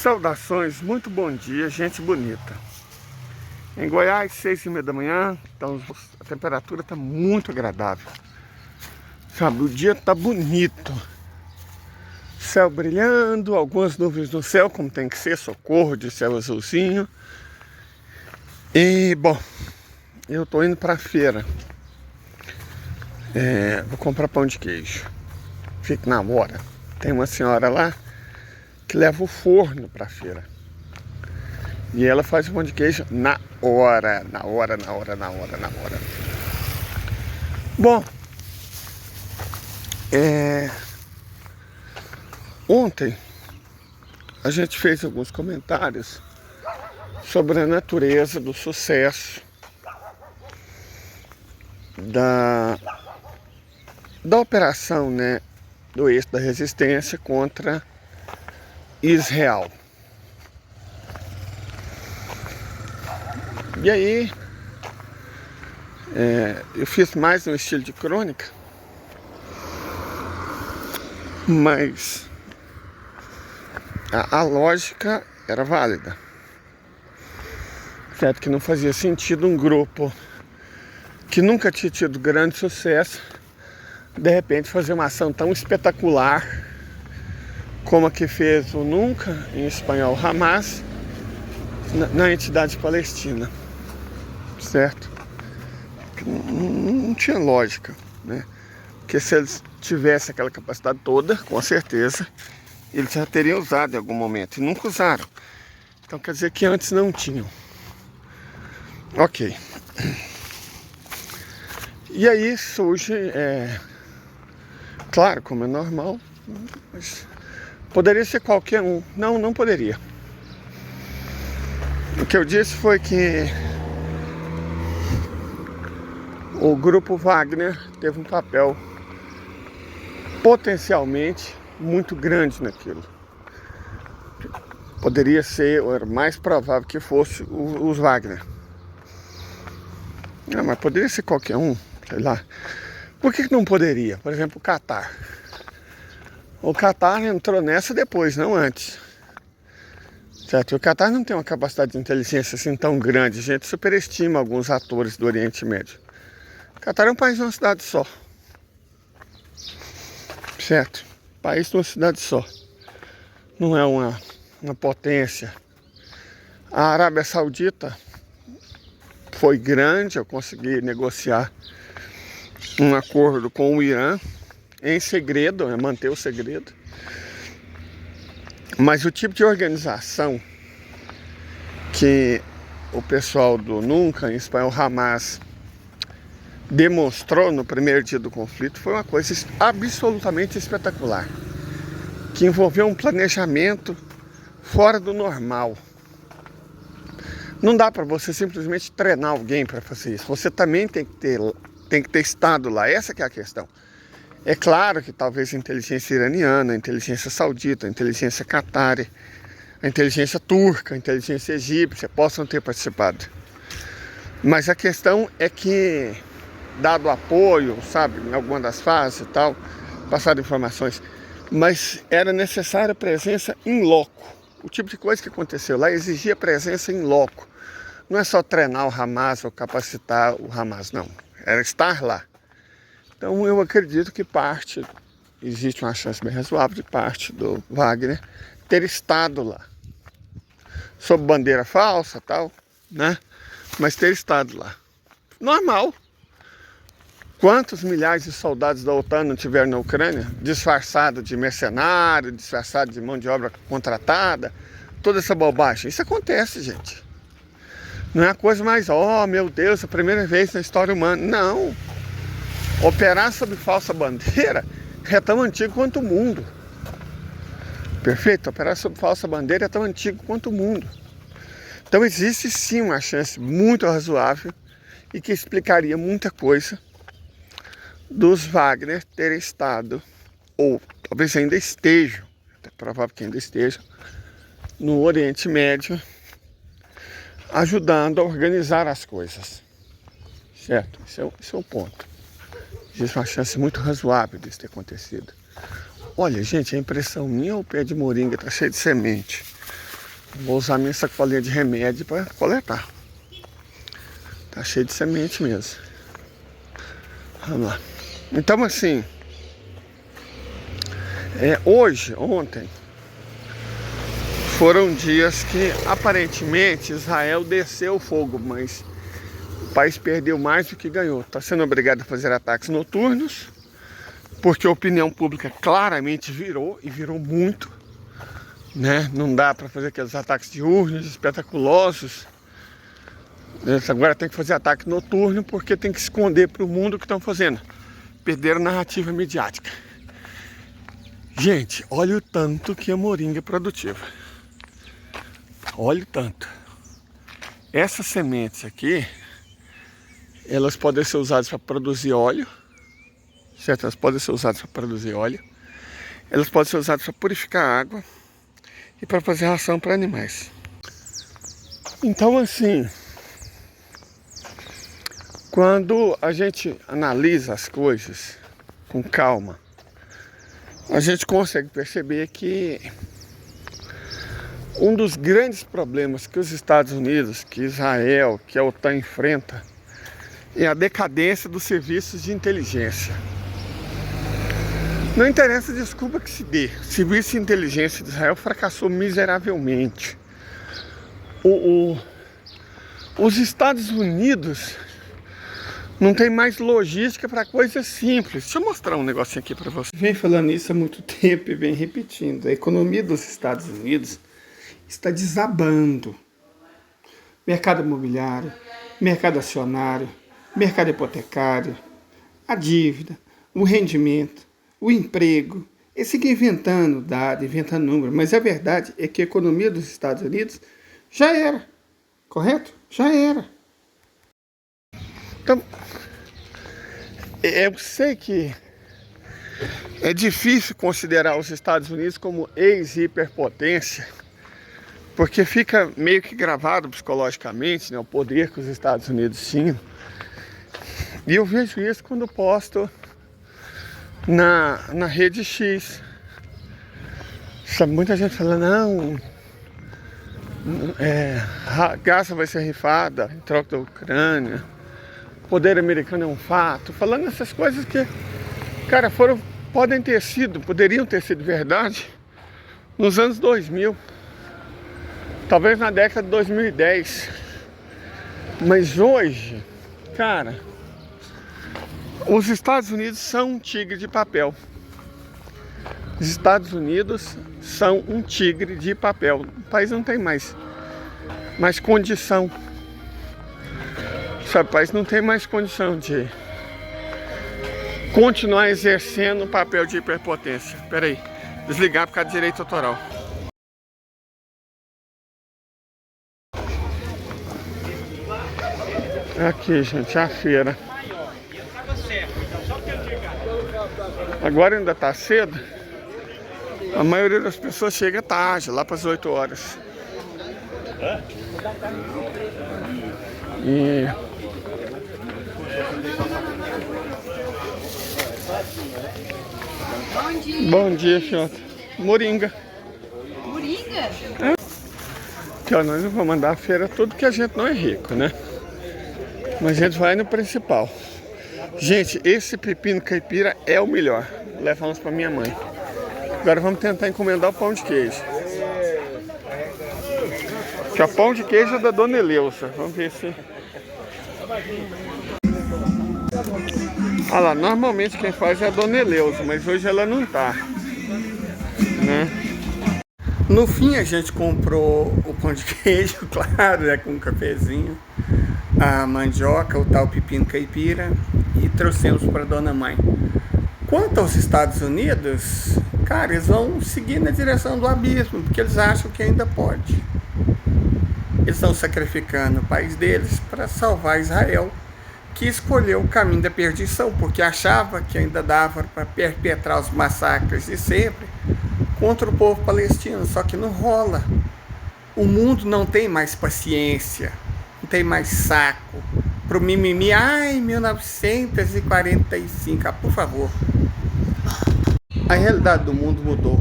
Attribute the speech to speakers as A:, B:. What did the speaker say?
A: Saudações, muito bom dia, gente bonita. Em Goiás, 6h30 da manhã, então a temperatura está muito agradável. Sabe, o dia está bonito. Céu brilhando, algumas nuvens no céu, como tem que ser, socorro de céu azulzinho. E, bom, eu tô indo pra feira. Vou comprar pão de queijo. Fique na hora. Tem uma senhora lá que leva o forno pra feira. E ela faz o pão de queijo na hora. Bom, ontem a gente fez alguns comentários sobre a natureza do sucesso da operação, né, do eixo da resistência contra Israel. E aí, eu fiz mais no estilo de crônica, mas a lógica era válida. Certo que não fazia sentido um grupo que nunca tinha tido grande sucesso, de repente fazer uma ação tão espetacular como a que fez o Nunca, em espanhol Hamas, na entidade palestina, certo? Não tinha lógica, né? Porque se eles tivessem aquela capacidade toda, com certeza, eles já teriam usado em algum momento, e nunca usaram. Então quer dizer que antes não tinham. Ok. E aí surge, claro, como é normal, mas poderia ser qualquer um. Não poderia. O que eu disse foi que o grupo Wagner teve um papel potencialmente muito grande naquilo. Poderia ser, ou era mais provável que fosse os Wagner. Não, mas poderia ser qualquer um, sei lá. Por que não poderia? Por exemplo, o Catar. O Catar entrou nessa depois, não antes. Certo? O Catar não tem uma capacidade de inteligência assim tão grande. A gente superestima alguns atores do Oriente Médio. O Catar é um país de uma cidade só. Certo? País de uma cidade só. Não é uma potência. A Arábia Saudita foi grande, eu consegui negociar um acordo com o Irã em segredo, manter o segredo. Mas o tipo de organização que o pessoal do Nunca, em espanhol Hamas, demonstrou no primeiro dia do conflito foi uma coisa absolutamente espetacular, que envolveu um planejamento fora do normal. Não dá para você simplesmente treinar alguém para fazer isso. Você também tem que ter estado lá. Essa que é a questão. É claro que talvez a inteligência iraniana, a inteligência saudita, a inteligência catari, a inteligência turca, a inteligência egípcia possam ter participado. Mas a questão é que, dado apoio, sabe, em alguma das fases e tal, passado informações, mas era necessária a presença in loco. O tipo de coisa que aconteceu lá exigia presença in loco. Não é só treinar o Hamas ou capacitar o Hamas, não. Era estar lá. Então eu acredito que existe uma chance bem razoável de parte do Wagner ter estado lá. Sob bandeira falsa, tal, né? Mas ter estado lá. Normal. Quantos milhares de soldados da OTAN não tiveram na Ucrânia? Disfarçado de mercenário, disfarçado de mão de obra contratada, toda essa bobagem. Isso acontece, gente. Não é a coisa mais, meu Deus, a primeira vez na história humana. Não. Operar sob falsa bandeira é tão antigo quanto o mundo. Perfeito? Operar sob falsa bandeira é tão antigo quanto o mundo. Então existe sim uma chance muito razoável e que explicaria muita coisa dos Wagner terem estado, ou talvez ainda estejam, é provável que ainda estejam, no Oriente Médio, ajudando a organizar as coisas. Certo? Esse é o ponto. Existe uma chance muito razoável disso ter acontecido. Olha, gente, a impressão minha ou o pé de moringa está cheio de semente? Vou usar minha sacolinha de remédio para coletar. Tá cheio de semente mesmo. Vamos lá. Então assim, ontem, foram dias que aparentemente Israel desceu o fogo, mas o país perdeu mais do que ganhou. Está sendo obrigado a fazer ataques noturnos, porque a opinião pública claramente virou, e virou muito, né? Não dá para fazer aqueles ataques diurnos, espetaculosos. Eles agora tem que fazer ataque noturno, porque tem que esconder para o mundo o que estão fazendo. Perderam a narrativa midiática. Gente, olha o tanto que a moringa é produtiva. Olha o tanto. Essas sementes aqui, elas podem ser usadas para produzir óleo. Certo? Elas podem ser usadas para produzir óleo. Elas podem ser usadas para purificar água e para fazer ração para animais. Então assim, quando a gente analisa as coisas com calma, a gente consegue perceber que um dos grandes problemas que os Estados Unidos, que Israel, que a OTAN enfrenta é a decadência dos serviços de inteligência. Não interessa a desculpa que se dê, o serviço de inteligência de Israel fracassou miseravelmente. Os Estados Unidos não tem mais logística para coisas simples. Deixa eu mostrar um negocinho aqui para você. Vem falando isso há muito tempo e vem repetindo. A economia dos Estados Unidos está desabando. Mercado imobiliário, mercado acionário, mercado hipotecário, a dívida, o rendimento, o emprego. Eles ficam inventando dado, inventando número, mas a verdade é que a economia dos Estados Unidos já era, correto? Já era. Então, eu sei que é difícil considerar os Estados Unidos como ex-hiperpotência, porque fica meio que gravado psicologicamente, né, o poder que os Estados Unidos tinham. E eu vejo isso quando posto na rede X. Sabe, muita gente fala, não, Gaza vai ser rifada em troca da Ucrânia, o poder americano é um fato, falando essas coisas que, cara, poderiam ter sido verdade nos anos 2000, talvez na década de 2010, mas hoje, cara, os Estados Unidos são um tigre de papel. Os Estados Unidos são um tigre de papel. O país não tem mais condição. Sabe, o país não tem mais condição de continuar exercendo o papel de hiperpotência. Espera aí, desligar por causa de direito autoral. Aqui, gente, a feira. Agora ainda tá cedo. A maioria das pessoas chega tarde, lá para as 8 horas. E
B: Bom dia.
A: bom dia, Fiota. Moringa.
B: Moringa?
A: Aqui, ó, nós não vamos mandar a feira tudo que a gente não é rico, né? Mas a gente vai no principal. Gente, esse pepino caipira é o melhor. Levamos para minha mãe. Agora vamos tentar encomendar o pão de queijo. Que é o pão de queijo da Dona Eleusa. Vamos ver se... Olha lá, normalmente quem faz é a Dona Eleusa, mas hoje ela não tá, né? No fim a gente comprou o pão de queijo, claro, né, com um cafezinho, a mandioca, o tal pepino caipira, e trouxemos para Dona Mãe. Quanto aos Estados Unidos, cara, eles vão seguir na direção do abismo, porque eles acham que ainda pode. Eles estão sacrificando o país deles para salvar Israel, que escolheu o caminho da perdição, porque achava que ainda dava para perpetrar os massacres de sempre contra o povo palestino, só que não rola. O mundo não tem mais paciência, não tem mais saco pro mimimi. Ai, 1945, por favor. A realidade do mundo mudou.